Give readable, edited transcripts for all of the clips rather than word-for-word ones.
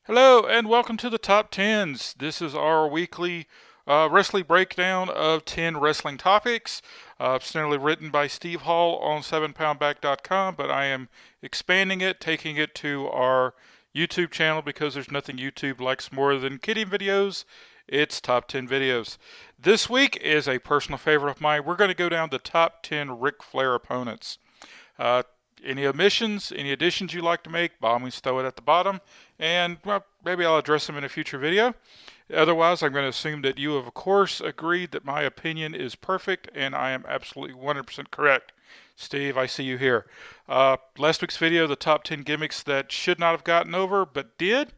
Hello and welcome to the Top Tens. This is our weekly wrestling breakdown of 10 wrestling topics. It's generally written by Steve Hall on 7poundback.com, but I am expanding it, taking it to our YouTube channel because there's nothing YouTube likes more than kiddie videos. It's Top 10 videos. This week is a personal favorite of mine. We're going to go down the top 10 Ric Flair opponents. Uh, any omissions, any additions you'd like to make, by all means throw it at the bottom, and well, maybe I'll address them in a future video. Otherwise, I'm going to assume that you have, of course, agreed that my opinion is perfect, and I am absolutely 100% correct. Steve, I see you here. Last week's video, the top 10 gimmicks that should not have gotten over, but did.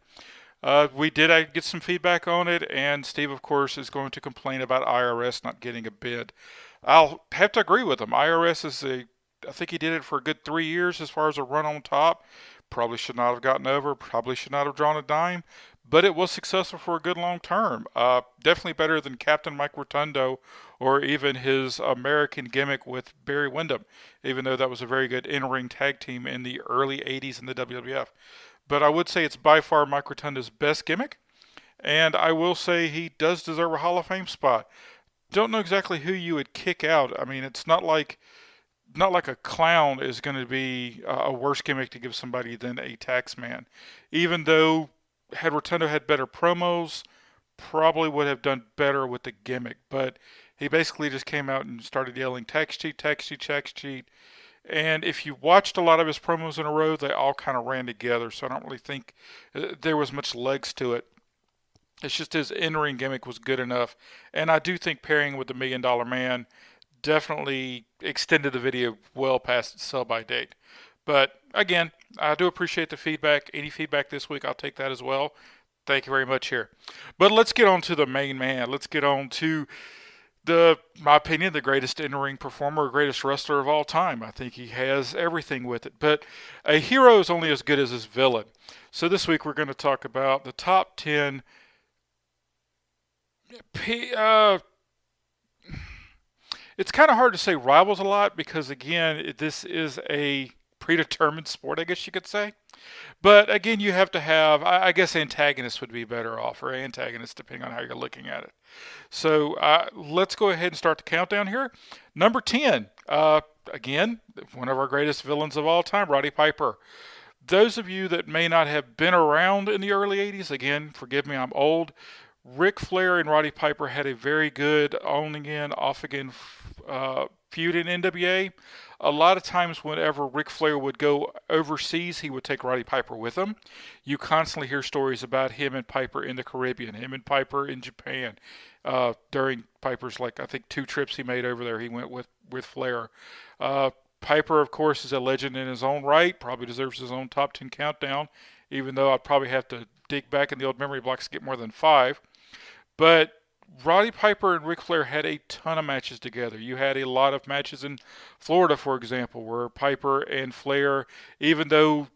We did get some feedback on it, and Steve, of course, is going to complain about IRS not getting a bid. I'll have to agree with him. IRS is I think he did it for a good 3 years as far as a run on top. Probably should not have gotten over, probably should not have drawn a dime, but it was successful for a good long term. Definitely better than Captain Mike Rotundo or even his American gimmick with Barry Windham, even though that was a very good in-ring tag team in the early 80s in the WWF. But I would say it's by far Mike Rotundo's best gimmick, and I will say he does deserve a Hall of Fame spot. Don't know exactly who you would kick out. I mean, it's not like a clown is going to be a worse gimmick to give somebody than a tax man. Even though had Rotundo had better promos, probably would have done better with the gimmick. But he basically just came out and started yelling tax cheat, tax cheat, tax cheat. And if you watched a lot of his promos in a row, they all kind of ran together. So I don't really think there was much legs to it. It's just his in-ring gimmick was good enough. And I do think pairing with the $1 Million Man definitely extended the video well past its sell-by date. But again, I do appreciate the feedback. Any feedback this week, I'll take that as well. Thank you very much here. But let's get on to the main man. Let's get on to my opinion, the greatest in-ring performer, greatest wrestler of all time. I think he has everything with it. But a hero is only as good as his villain. So this week we're going to talk about the top 10 it's kind of hard to say rivals a lot because, again, this is a predetermined sport, I guess you could say. But, again, you have to have, I guess antagonists would be better off, or antagonists, depending on how you're looking at it. So let's go ahead and start the countdown here. Number 10, again, one of our greatest villains of all time, Roddy Piper. Those of you that may not have been around in the early 80s, again, forgive me, I'm old. Ric Flair and Roddy Piper had a very good on-again, off-again feud in NWA. A lot of times whenever Ric Flair would go overseas, he would take Roddy Piper with him. You constantly hear stories about him and Piper in the Caribbean, him and Piper in Japan. During Piper's, I think 2 trips he made over there, he went with Flair. Piper, of course, is a legend in his own right, probably deserves his own top 10 countdown, even though I'd probably have to dig back in the old memory blocks to get more than 5. But Roddy Piper and Ric Flair had a ton of matches together. You had a lot of matches in Florida, for example, where Piper and Flair, even though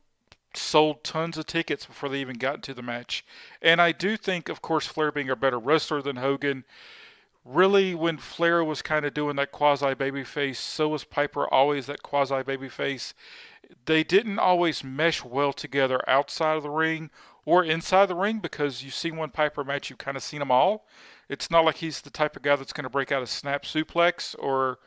sold tons of tickets before they even got into the match. And I do think, of course, Flair being a better wrestler than Hogan, really when Flair was kind of doing that quasi-babyface, so was Piper always that quasi-babyface. They didn't always mesh well together outside of the ring or inside the ring because you see one Piper match, you've kind of seen them all. It's not like he's the type of guy that's going to break out a snap suplex or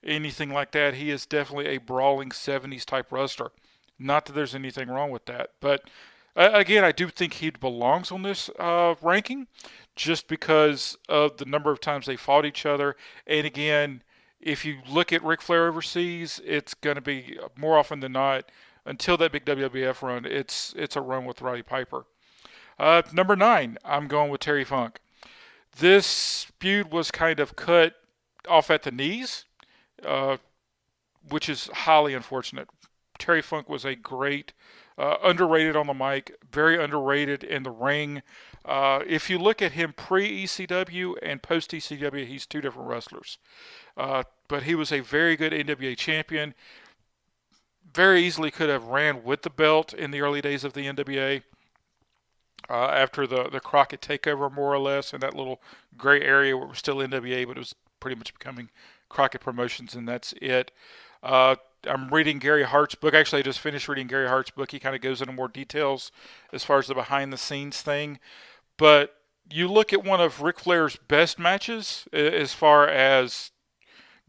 anything like that. He is definitely a brawling 70s type wrestler. Not that there's anything wrong with that. But again, I do think he belongs on this ranking just because of the number of times they fought each other. And again, if you look at Ric Flair overseas, it's going to be more often than not, until that big WWF run, it's a run with Roddy Piper. Number 9, I'm going with Terry Funk. This feud was kind of cut off at the knees, which is highly unfortunate. Terry Funk was a great, underrated on the mic, very underrated in the ring. If you look at him pre-ECW and post-ECW, he's 2 different wrestlers. But he was a very good NWA champion. Very easily could have ran with the belt in the early days of the NWA. After the Crockett takeover, more or less, in that little gray area where it was still NWA, but it was pretty much becoming Crockett Promotions, and that's it. I'm reading Gary Hart's book. Actually, I just finished reading Gary Hart's book. He kind of goes into more details as far as the behind the scenes thing. But you look at one of Ric Flair's best matches as far as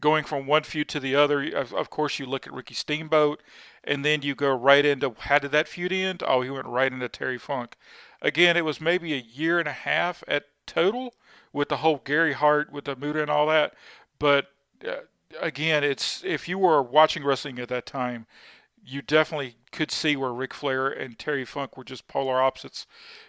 going from one feud to the other. Of course, you look at Ricky Steamboat, and then you go right into how did that feud end? Oh, he went right into Terry Funk. Again, it was maybe a year and a half at total with the whole Gary Hart with the Muda and all that. But again, it's if you were watching wrestling at that time, you definitely could see where Ric Flair and Terry Funk were just polar opposites,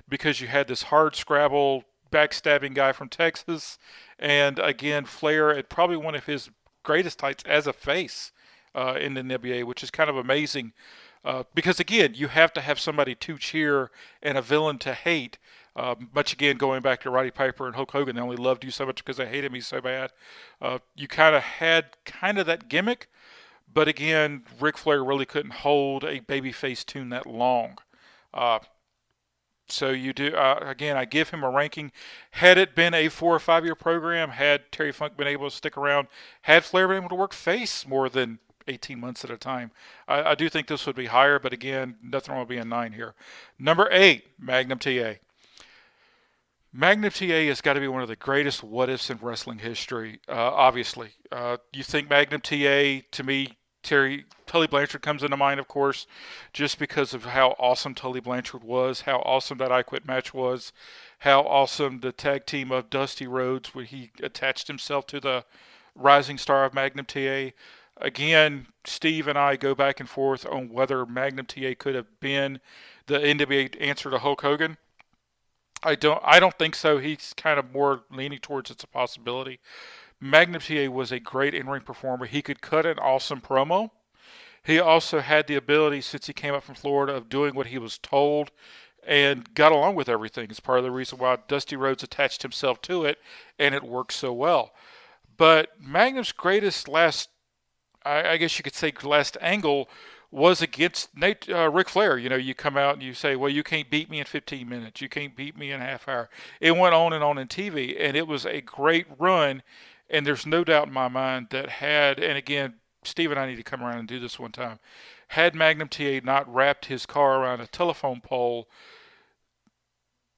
because you had this hard scrabble backstabbing guy from Texas, and again Flair at probably one of his greatest heights as a face in the NWA, which is kind of amazing. Because again, you have to have somebody to cheer and a villain to hate. Much again, going back to Roddy Piper and Hulk Hogan, they only loved you so much because they hated me so bad. You kind of had that gimmick, but again, Ric Flair really couldn't hold a babyface tune that long. So you do, again, I give him a ranking. Had it been a 4 or 5 year program, had Terry Funk been able to stick around, had Flair been able to work face more than 18 months at a time, I do think this would be higher, but again, nothing wrong with being 9 here. Number 8, Magnum TA. Magnum TA has got to be one of the greatest what-ifs in wrestling history, obviously. You think Magnum TA, to me, Tully Blanchard comes into mind, of course, just because of how awesome Tully Blanchard was, how awesome that I Quit match was, how awesome the tag team of Dusty Rhodes, where he attached himself to the rising star of Magnum TA. Again, Steve and I go back and forth on whether Magnum TA could have been the NWA answer to Hulk Hogan. I don't think so. He's kind of more leaning towards it's a possibility. Magnum TA was a great in-ring performer. He could cut an awesome promo. He also had the ability, since he came up from Florida, of doing what he was told and got along with everything. It's part of the reason why Dusty Rhodes attached himself to it, and it worked so well. But Magnum's greatest I guess you could say last angle was against Ric Flair. You know, you come out and you say, well, you can't beat me in 15 minutes. You can't beat me in a half hour. It went on and on in TV, and it was a great run. And there's no doubt in my mind that and again, Steve and I need to come around and do this one time, had Magnum TA not wrapped his car around a telephone pole,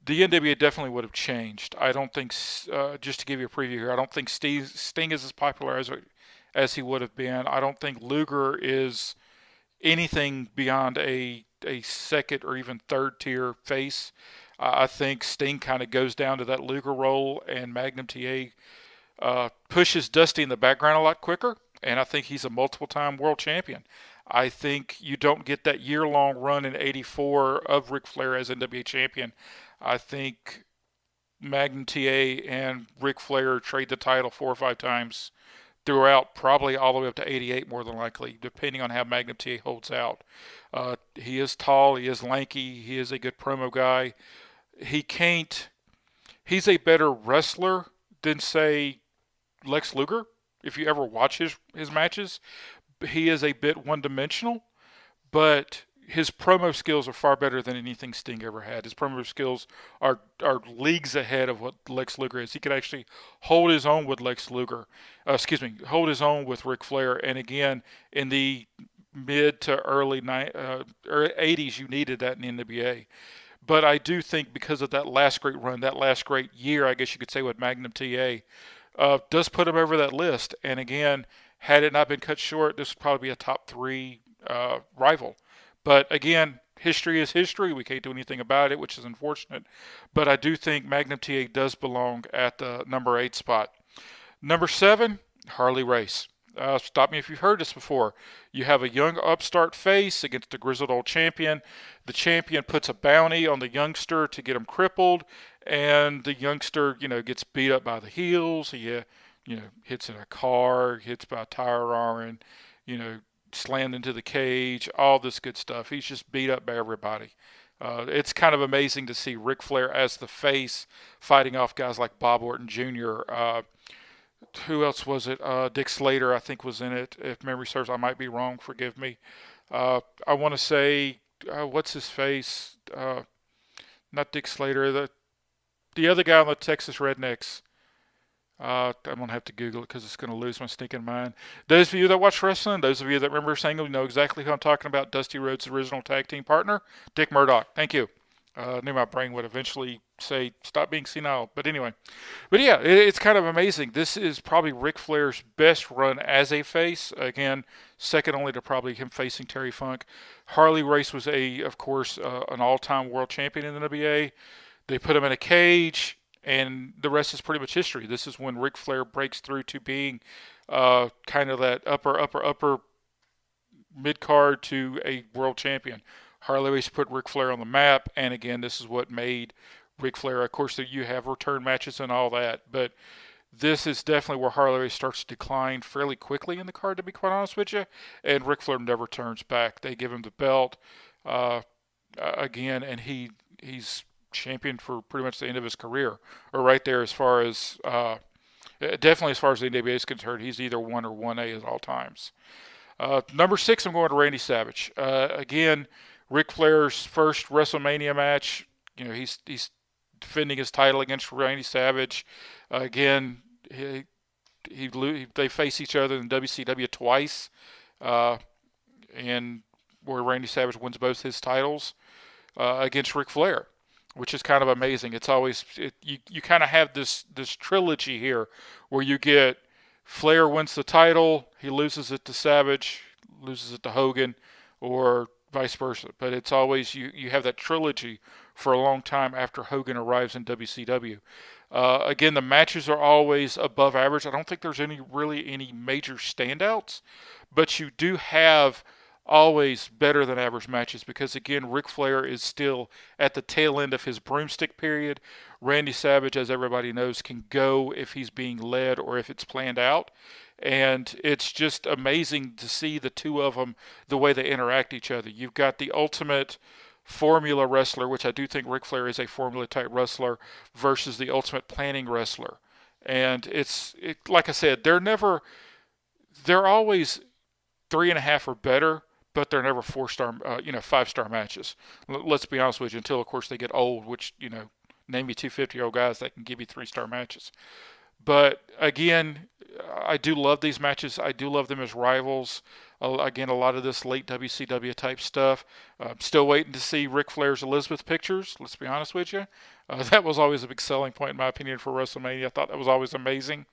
the NWA definitely would have changed. I don't think, just to give you a preview here, I don't think Sting is as popular as he would have been. I don't think Luger is anything beyond a second or even third tier face. I think Sting kind of goes down to that Luger role, and Magnum TA pushes Dusty in the background a lot quicker, and I think he's a multiple-time world champion. I think you don't get that year-long run in '84 of Ric Flair as NWA champion. I think Magnum TA and Ric Flair trade the title 4 or 5 times throughout, probably all the way up to '88 more than likely, depending on how Magnum TA holds out. He is tall, he is lanky, he is a good promo guy. He's a better wrestler than, say, Lex Luger. If you ever watch his matches, he is a bit one-dimensional, but his promo skills are far better than anything Sting ever had. His promo skills are leagues ahead of what Lex Luger is. He could actually hold his own with hold his own with Ric Flair. And again, in the mid to early 80s, you needed that in the NWA. But I do think because of that last great run, that last great year, I guess you could say, with Magnum TA, does put him over that list. And again, had it not been cut short, this would probably be a top 3 rival. But again, history is history. We can't do anything about it, which is unfortunate. But I do think Magnum TA does belong at the number 8 spot. Number 7, Harley Race. Stop me if you've heard this before. You have a young upstart face against a grizzled old champion. The champion puts a bounty on the youngster to get him crippled, and the youngster, gets beat up by the heels. He, hits in a car, hits by a tire iron, slammed into the cage, all this good stuff. He's just beat up by everybody. It's kind of amazing to see Ric Flair as the face fighting off guys like Bob Orton Jr., who else was it? Dick Slater, I think, was in it. If memory serves, I might be wrong. Forgive me. I want to say, what's his face? Not Dick Slater. The other guy on the Texas Rednecks. I'm going to have to Google it because it's going to lose my stinking mind. Those of you that watch wrestling, those of you that remember saying, know exactly who I'm talking about. Dusty Rhodes' original tag team partner, Dick Murdoch. Thank you. I knew my brain would eventually say, stop being senile. But anyway. But yeah, it's kind of amazing. This is probably Ric Flair's best run as a face. Again, second only to probably him facing Terry Funk. Harley Race was, of course, an all-time world champion in the NWA. They put him in a cage, and the rest is pretty much history. This is when Ric Flair breaks through to being kind of that upper mid-card to a world champion. Harley Race put Ric Flair on the map, and again, this is what made Ric Flair. Of course, you have return matches and all that, but this is definitely where Harley Race starts to decline fairly quickly in the card, to be quite honest with you, and Ric Flair never turns back. They give him the belt again, and he's champion for pretty much the end of his career, or right there as far as definitely as far as the NWA is concerned. He's either 1 or 1A at all times. Number 6, I'm going to Randy Savage. Again, Ric Flair's first WrestleMania match. He's defending his title against Randy Savage. Again, they face each other in WCW twice, and where Randy Savage wins both his titles against Ric Flair, which is kind of amazing. It's always you kind of have this trilogy here where you get Flair wins the title, he loses it to Savage, loses it to Hogan, or vice versa. But it's always you have that trilogy for a long time after Hogan arrives in WCW. Again, the matches are always above average. I don't think there's really any major standouts, but you do have always better than average matches because, again, Ric Flair is still at the tail end of his broomstick period. Randy Savage, as everybody knows, can go if he's being led or if it's planned out. And it's just amazing to see the two of them, the way they interact each other. You've got the ultimate formula wrestler, which I do think Ric Flair is a formula-type wrestler, versus the ultimate planning wrestler. And it's like I said, they're always 3.5 or better, but they're never 4-star, 5-star matches. Let's be honest with you, until, of course, they get old, which, name me 2 50-year-old guys that can give you 3-star matches. But, again, I do love these matches. I do love them as rivals. Again, a lot of this late WCW type stuff. Still waiting to see Ric Flair's Elizabeth pictures, let's be honest with you. That was always a big selling point, in my opinion, for WrestleMania. I thought that was always amazing.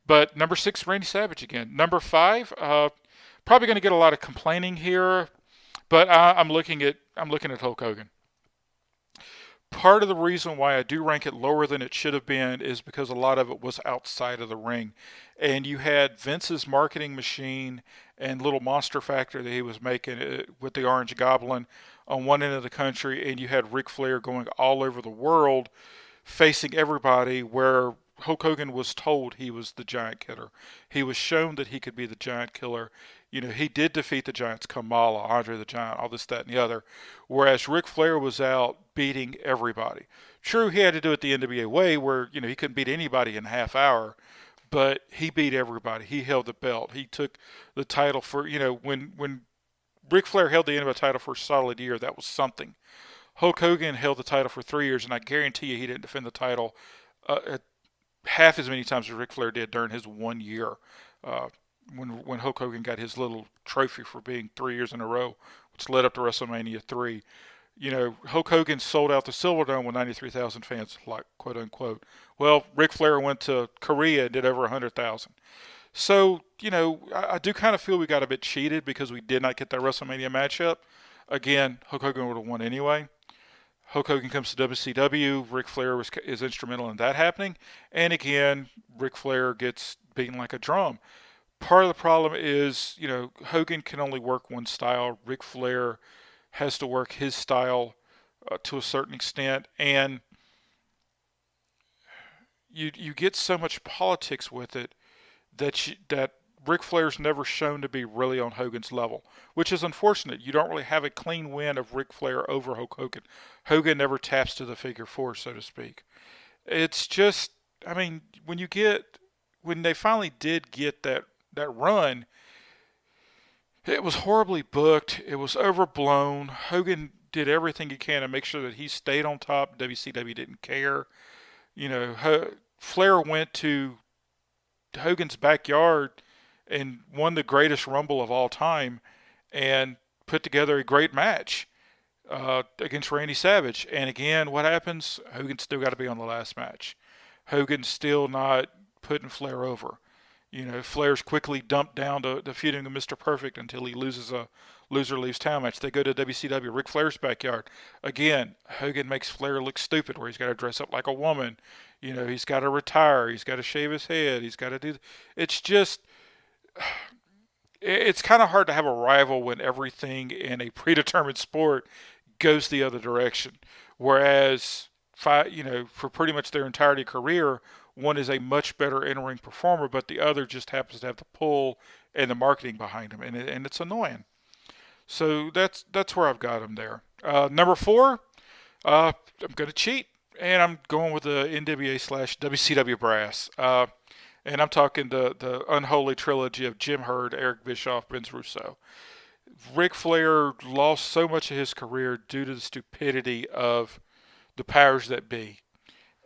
But number 6, Randy Savage again. Number 5, probably going to get a lot of complaining here, but I'm looking at Hulk Hogan. Part of the reason why I do rank it lower than it should have been is because a lot of it was outside of the ring. And you had Vince's marketing machine and little monster factor that he was making with the Orange Goblin on one end of the country, and you had Ric Flair going all over the world facing everybody, where Hulk Hogan was told he was the Giant Killer. He was shown that he could be the Giant Killer. He did defeat the Giants, Kamala, Andre the Giant, all this, that, and the other. Whereas Ric Flair was out beating everybody. True, he had to do it the NWA way, where, he couldn't beat anybody in a half hour, but he beat everybody. He held the belt. He took the title for, when Ric Flair held the NWA title for a solid year, that was something. Hulk Hogan held the title for 3 years, and I guarantee you he didn't defend the title at half as many times as Ric Flair did during his 1 year. When Hulk Hogan got his little trophy for being 3 years in a row, which led up to WrestleMania 3. Hulk Hogan sold out the Silverdome with 93,000 fans, like, quote unquote. Well, Ric Flair went to Korea and did over 100,000. So, I do kind of feel we got a bit cheated because we did not get that WrestleMania matchup. Again, Hulk Hogan would have won anyway. Hulk Hogan comes to WCW. Ric Flair is instrumental in that happening. And again, Ric Flair gets beaten like a drum. Part of the problem is, Hogan can only work one style. Ric Flair has to work his style to a certain extent. And you get so much politics with it that Ric Flair's never shown to be really on Hogan's level, which is unfortunate. You don't really have a clean win of Ric Flair over Hulk Hogan. Hogan never taps to the figure 4, so to speak. It's just, when they finally did get that run, it was horribly booked. It was overblown. Hogan did everything he can to make sure that he stayed on top. WCW didn't care. Flair went to Hogan's backyard and won the greatest Rumble of all time and put together a great match against Randy Savage. And again, what happens? Hogan's still got to be on the last match. Hogan's still not putting Flair over. Flair's quickly dumped down to feuding with Mr. Perfect until he loses a loser leaves town match. They go to WCW, Ric Flair's backyard. Again, Hogan makes Flair look stupid where he's got to dress up like a woman. He's got to retire. He's got to shave his head. He's got to do. It's just, it's kind of hard to have a rival when everything in a predetermined sport goes the other direction. Whereas, for pretty much their entirety career, one is a much better in-ring performer, but the other just happens to have the pull and the marketing behind him, and it's annoying. So that's where I've got him there. Number 4, I'm going to cheat, and I'm going with the NWA/WCW brass. And I'm talking the unholy trilogy of Jim Herd, Eric Bischoff, Vince Russo. Ric Flair lost so much of his career due to the stupidity of the powers that be.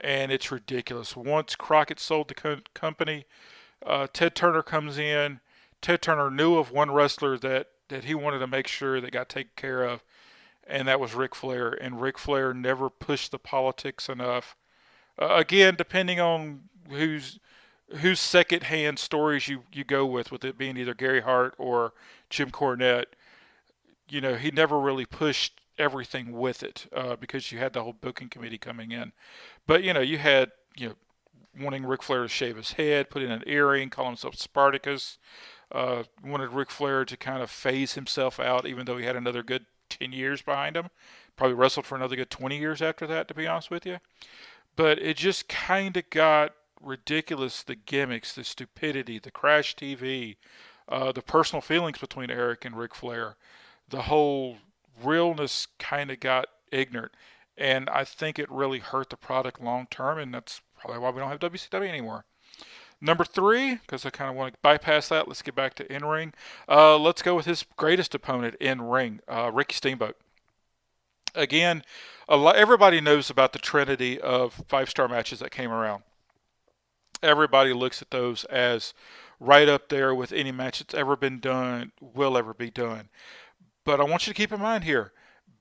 And it's ridiculous. Once Crockett sold the company, Ted Turner comes in. Ted Turner knew of one wrestler that he wanted to make sure that got taken care of, and that was Ric Flair. And Ric Flair never pushed the politics enough. Again, depending on whose second-hand stories you go with it being either Gary Hart or Jim Cornette, he never really pushed everything with it because you had the whole booking committee coming in. But, you had, wanting Ric Flair to shave his head, put in an earring, call himself Spartacus, wanted Ric Flair to kind of phase himself out even though he had another good 10 years behind him. Probably wrestled for another good 20 years after that, to be honest with you. But it just kind of got ridiculous, the gimmicks, the stupidity, the crash TV, the personal feelings between Eric and Ric Flair. The whole realness kind of got ignorant. And I think it really hurt the product long term, and that's probably why we don't have WCW anymore. Number 3, because I kind of want to bypass that, let's get back to in-ring. Let's go with his greatest opponent in-ring, Ricky Steamboat. Again, everybody knows about the trinity of 5-star matches that came around. Everybody looks at those as right up there with any match that's ever been done, will ever be done. But I want you to keep in mind here,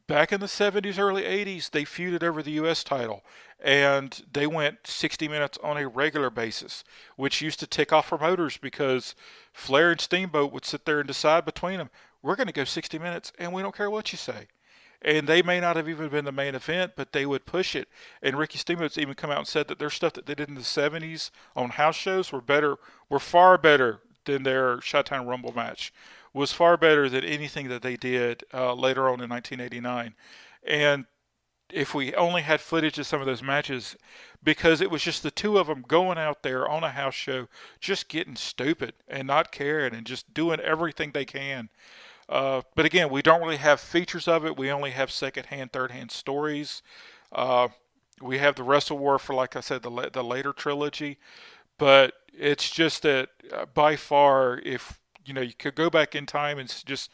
back in the 70s, early 80s, they feuded over the U.S. title, and they went 60 minutes on a regular basis, which used to tick off promoters because Flair and Steamboat would sit there and decide between them, we're going to go 60 minutes, and we don't care what you say. And they may not have even been the main event, but they would push it. And Ricky Steamboat's even come out and said that their stuff that they did in the 70s on house shows were far better than their Chi-Town Rumble match. Was far better than anything that they did later on in 1989. And if we only had footage of some of those matches, because it was just the two of them going out there on a house show, just getting stupid and not caring and just doing everything they can. But again, we don't really have features of it. We only have second-hand, third-hand stories. We have the Wrestle War for, like I said, the later trilogy. But it's just that by far, if you could go back in time and just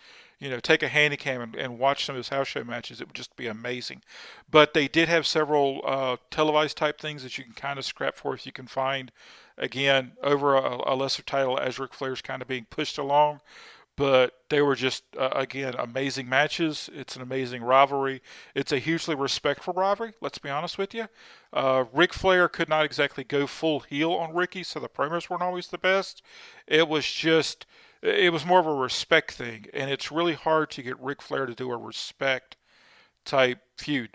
take a handy cam and watch some of his house show matches, it would just be amazing. But they did have several televised type things that you can kind of scrap for if you can find, again, over a lesser title as Ric Flair's kind of being pushed along. But they were just, again, amazing matches. It's an amazing rivalry. It's a hugely respectful rivalry, let's be honest with you. Ric Flair could not exactly go full heel on Ricky, so the promos weren't always the best. It was more of a respect thing, and it's really hard to get Ric Flair to do a respect type feud.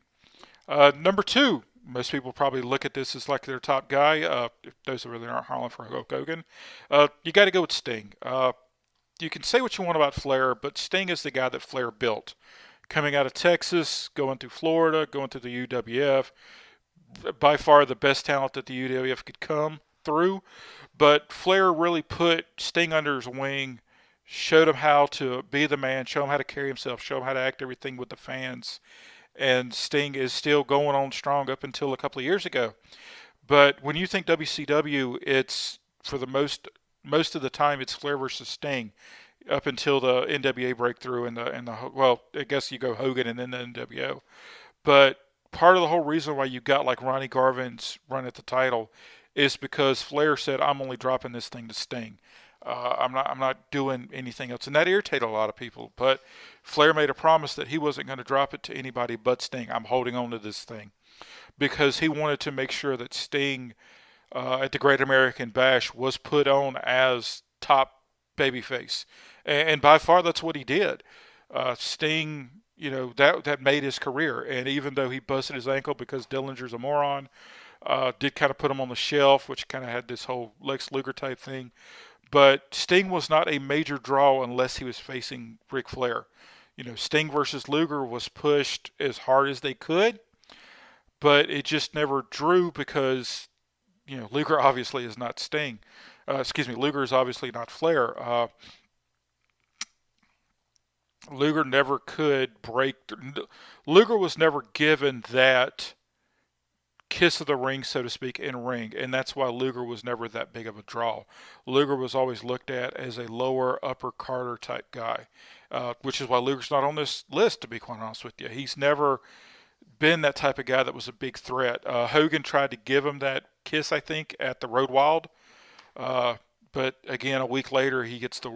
Number 2, most people probably look at this as like their top guy. Those who really aren't hollering for Hulk Hogan. You got to go with Sting. You can say what you want about Flair, but Sting is the guy that Flair built. Coming out of Texas, going through Florida, going through the UWF. By far the best talent that the UWF could come through. But Flair really put Sting under his wing, showed him how to be the man, show him how to carry himself, show him how to act everything with the fans. And Sting is still going on strong up until a couple of years ago. But when you think WCW, it's for the most of the time it's Flair versus Sting up until the NWA breakthrough and well, I guess you go Hogan and then the NWO. But part of the whole reason why you got like Ronnie Garvin's run at the title is because Flair said, "I'm only dropping this thing to Sting. I'm not doing anything else," and that irritated a lot of people. But Flair made a promise that he wasn't going to drop it to anybody but Sting. I'm holding on to this thing because he wanted to make sure that Sting at the Great American Bash was put on as top babyface, and by far that's what he did. Sting, that made his career, and even though he busted his ankle because Dillinger's a moron, did kind of put him on the shelf, which kind of had this whole Lex Luger type thing. But Sting was not a major draw unless he was facing Ric Flair. Sting versus Luger was pushed as hard as they could, but it just never drew because Luger obviously is not Sting. Luger is obviously not Flair. Luger never could break. Luger was never given that kiss of the ring, so to speak, in ring, and that's why Luger was never that big of a draw. Luger was always looked at as a lower upper Carter type guy, which is why Luger's not on this list, to be quite honest with you. He's never been that type of guy that was a big threat. Hogan tried to give him that kiss, I think, at the Road Wild, but again, a week later, he gets the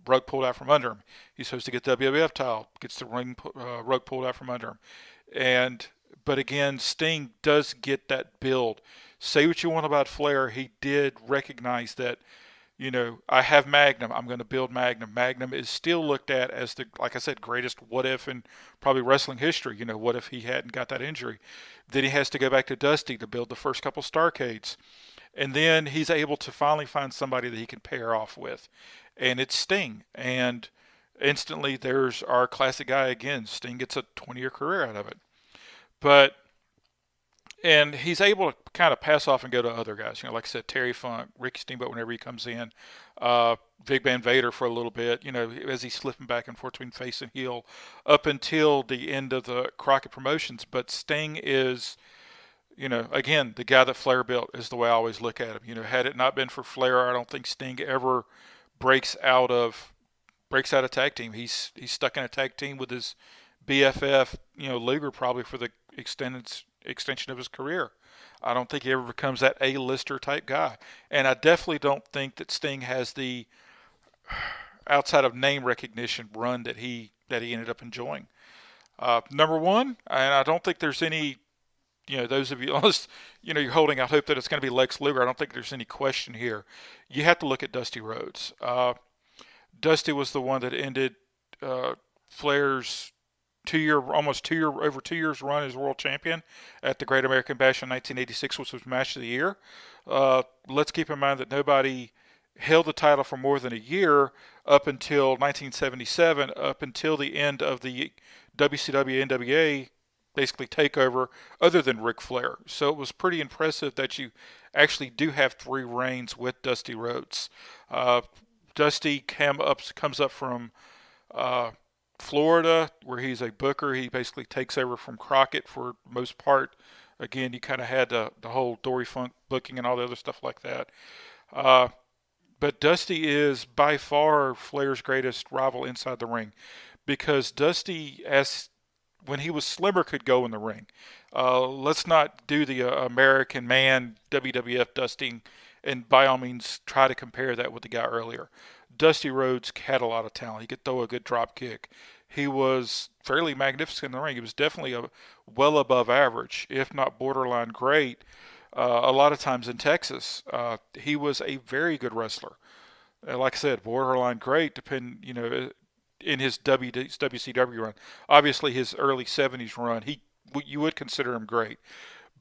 rug pulled out from under him. He's supposed to get the WWF title, gets the rug pulled out from under him, but again, Sting does get that build. Say what you want about Flair, he did recognize that, I have Magnum. I'm going to build Magnum. Magnum is still looked at as the, like I said, greatest what if in probably wrestling history. What if he hadn't got that injury? Then he has to go back to Dusty to build the first couple Starcades. And then he's able to finally find somebody that he can pair off with. And it's Sting. And instantly there's our classic guy again. Sting gets a 20-year career out of it. And he's able to kind of pass off and go to other guys. Like I said, Terry Funk, Ricky Steamboat whenever he comes in, Big Man Vader for a little bit, as he's slipping back and forth between face and heel up until the end of the Crockett Promotions. But Sting is, again, the guy that Flair built is the way I always look at him. Had it not been for Flair, I don't think Sting ever breaks out of tag team. He's stuck in a tag team with his BFF, Luger, probably for the extension of his career. I don't think he ever becomes that A-lister type guy. And I definitely don't think that Sting has the outside of name recognition run that he ended up enjoying. Number one, and I don't think there's any, those of you, unless, you're holding out hope that it's going to be Lex Luger, I don't think there's any question here. You have to look at Dusty Rhodes. Dusty was the one that ended Flair's over 2 years run as world champion at the Great American Bash in 1986, which was Match of the Year. Let's keep in mind that nobody held the title for more than a year up until 1977, up until the end of the WCW NWA basically takeover, other than Ric Flair. So it was pretty impressive that you actually do have 3 reigns with Dusty Rhodes. Dusty comes up from Florida, where he's a booker. He basically takes over from Crockett for the most part. Again, you kind of had the whole Dory Funk booking and all the other stuff like that. But Dusty is by far Flair's greatest rival inside the ring, because Dusty, when he was slimmer, could go in the ring. Let's not do the American Man WWF Dusty, and by all means try to compare that with the guy earlier. Dusty Rhodes had a lot of talent. He could throw a good drop kick. He was fairly magnificent in the ring. He was definitely well above average, if not borderline great. A lot of times in Texas, he was a very good wrestler. Like I said, borderline great, in his WCW run. Obviously, his early 70s run, you would consider him great.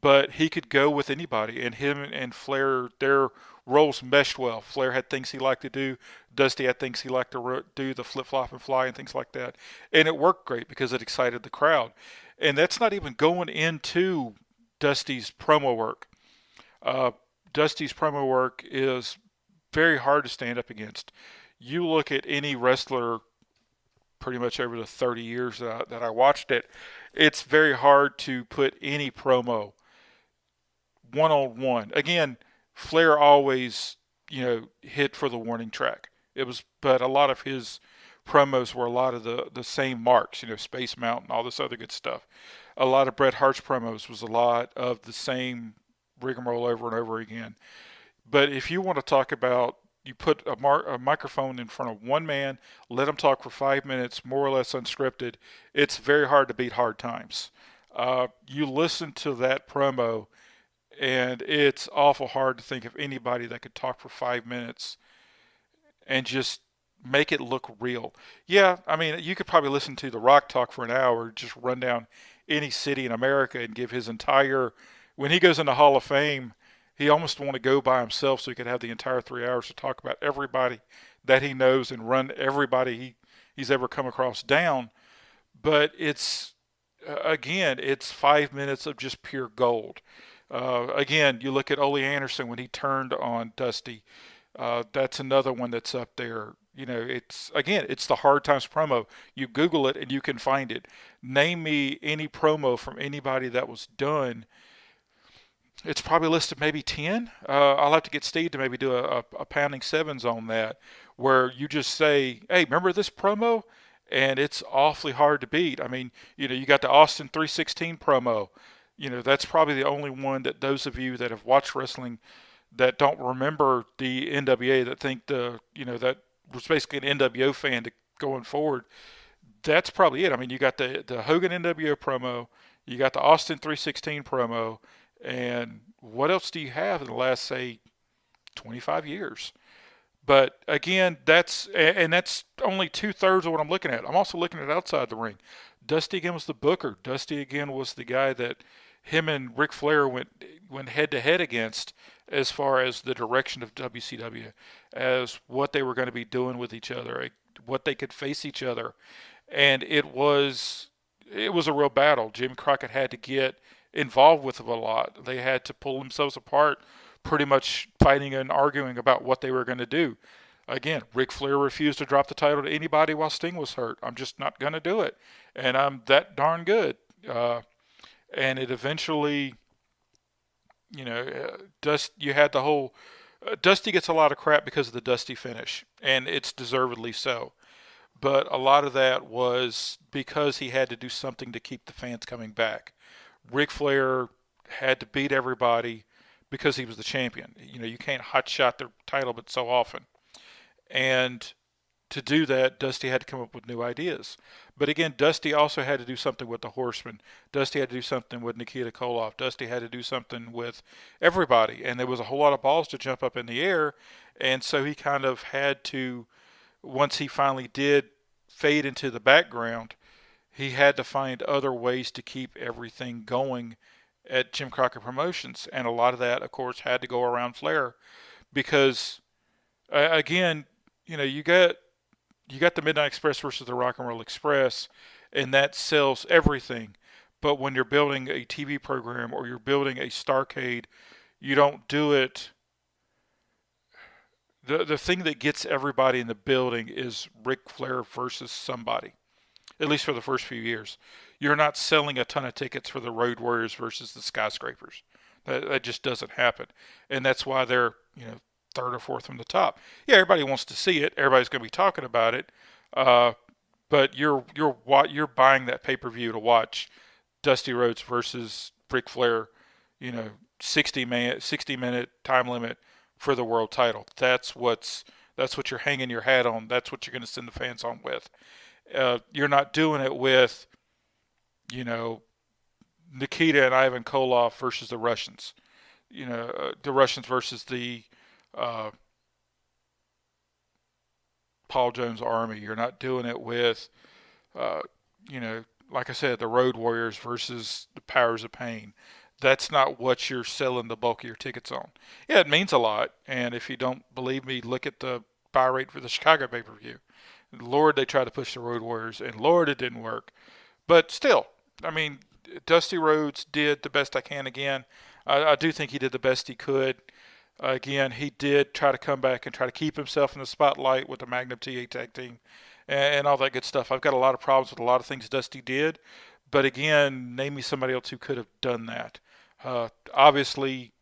But he could go with anybody, and him and Flair, their roles meshed well. Flair had things he liked to do. Dusty had things he liked to do, the flip-flop and fly and things like that. And it worked great because it excited the crowd. And that's not even going into Dusty's promo work. Dusty's promo work is very hard to stand up against. You look at any wrestler pretty much over the 30 years that I watched it, it's very hard to put any promo one-on-one. Again, Flair always, hit for the warning track. But a lot of his promos were a lot of the same marks, Space Mountain, all this other good stuff. A lot of Bret Hart's promos was a lot of the same rigmarole over and over again. But if you want to talk about, you put a microphone in front of one man, let him talk for 5 minutes, more or less unscripted. It's very hard to beat Hard Times. You listen to that promo, and it's awful hard to think of anybody that could talk for 5 minutes and just make it look real. Yeah, I mean, you could probably listen to The Rock talk for an hour, just run down any city in America and give his entire. When he goes into Hall of Fame, he almost want to go by himself so he could have the entire 3 hours to talk about everybody that he knows and run everybody he's ever come across down. But it's, again, it's 5 minutes of just pure gold. Again, you look at Ole Anderson when he turned on Dusty. That's another one that's up there. You know, it's the Hard Times promo. You Google it and you can find it. Name me any promo from anybody that was done. It's probably listed maybe 10. I'll have to get Steve to maybe do a pounding sevens on that, where you just say, hey, remember this promo? And it's awfully hard to beat. I mean, you know, you got the Austin 316 promo. You know, that's probably the only one that those of you that have watched wrestling that don't remember the NWA, that think that was basically an NWO fan going forward. That's probably it. I mean, you got the Hogan NWO promo, you got the Austin 316 promo, and what else do you have in the last, say, 25 years? But again, that's only 2/3 of what I'm looking at. I'm also looking at outside the ring. Dusty again was the booker. Dusty again was the guy that him and Ric Flair went head to head against, as far as the direction of WCW, as what they were going to be doing with each other, what they could face each other. And it was a real battle. Jimmy Crockett had to get involved with it a lot. They had to pull themselves apart, pretty much fighting and arguing about what they were going to do. Again, Ric Flair refused to drop the title to anybody while Sting was hurt. I'm just not going to do it. And I'm that darn good. And it eventually, you had the whole, Dusty gets a lot of crap because of the Dusty finish, and it's deservedly so. But a lot of that was because he had to do something to keep the fans coming back. Ric Flair had to beat everybody because he was the champion. You know, you can't hotshot the title but so often. And to do that, Dusty had to come up with new ideas. But again, Dusty also had to do something with the Horsemen. Dusty had to do something with Nikita Koloff. Dusty had to do something with everybody. And there was a whole lot of balls to jump up in the air. And so he kind of had to, once he finally did fade into the background, he had to find other ways to keep everything going at Jim Crockett Promotions. And a lot of that, of course, had to go around Flair. Because, again, you got the Midnight Express versus the Rock and Roll Express, and that sells everything. But when you're building a TV program or you're building a Starrcade, you don't do it. The thing that gets everybody in the building is Ric Flair versus somebody, at least for the first few years. You're not selling a ton of tickets for the Road Warriors versus the Skyscrapers. That just doesn't happen. And that's why they're, third or fourth from the top. Yeah, everybody wants to see it. Everybody's going to be talking about it. But you're buying that pay-per-view to watch Dusty Rhodes versus Ric Flair, 60-minute time limit for the world title. That's what you're hanging your hat on. That's what you're going to send the fans on with. You're not doing it with, Nikita and Ivan Koloff versus the Russians. The Russians versus the Paul Jones Army. You're not doing it with, like I said, the Road Warriors versus the Powers of Pain. That's not what you're selling the bulk of your tickets on. Yeah, it means a lot. And if you don't believe me, look at the buy rate for the Chicago pay-per-view. Lord, they tried to push the Road Warriors, and Lord, it didn't work. But still, I mean, Dusty Rhodes did the best I can again. I do think he did the best he could. Again, he did try to come back and try to keep himself in the spotlight with the Magnum TA tag team and all that good stuff. I've got a lot of problems with a lot of things Dusty did. But again, name me somebody else who could have done that. Obviously,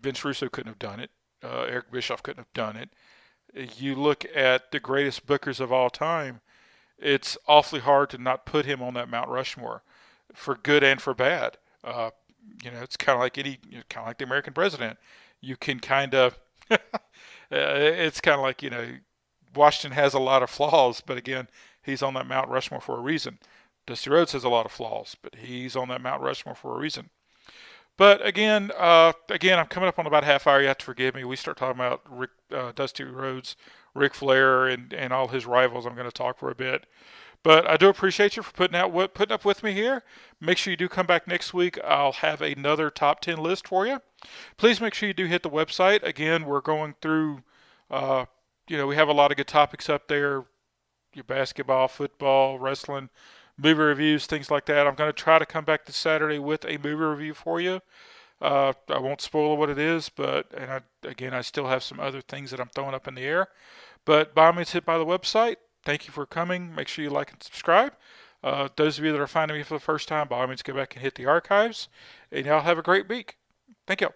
Vince Russo couldn't have done it. Eric Bischoff couldn't have done it. You look at the greatest bookers of all time, it's awfully hard to not put him on that Mount Rushmore, for good and for bad. It's kind of like kind of like the American president. You can kind of, it's kind of like, Washington has a lot of flaws, but again, he's on that Mount Rushmore for a reason. Dusty Rhodes has a lot of flaws, but he's on that Mount Rushmore for a reason. But again, I'm coming up on about a half hour. You have to forgive me. We start talking about Dusty Rhodes, Ric Flair, and all his rivals. I'm going to talk for a bit. But I do appreciate you for putting up with me here. Make sure you do come back next week. I'll have another top 10 list for you. Please make sure you do hit the website. Again, we're going through, we have a lot of good topics up there. Your basketball, football, wrestling, movie reviews, things like that. I'm going to try to come back this Saturday with a movie review for you. I won't spoil what it is, I still have some other things that I'm throwing up in the air. But by all means, hit by the website. Thank you for coming. Make sure you like and subscribe. Those of you that are finding me for the first time, by all means, go back and hit the archives. And y'all have a great week. Thank you.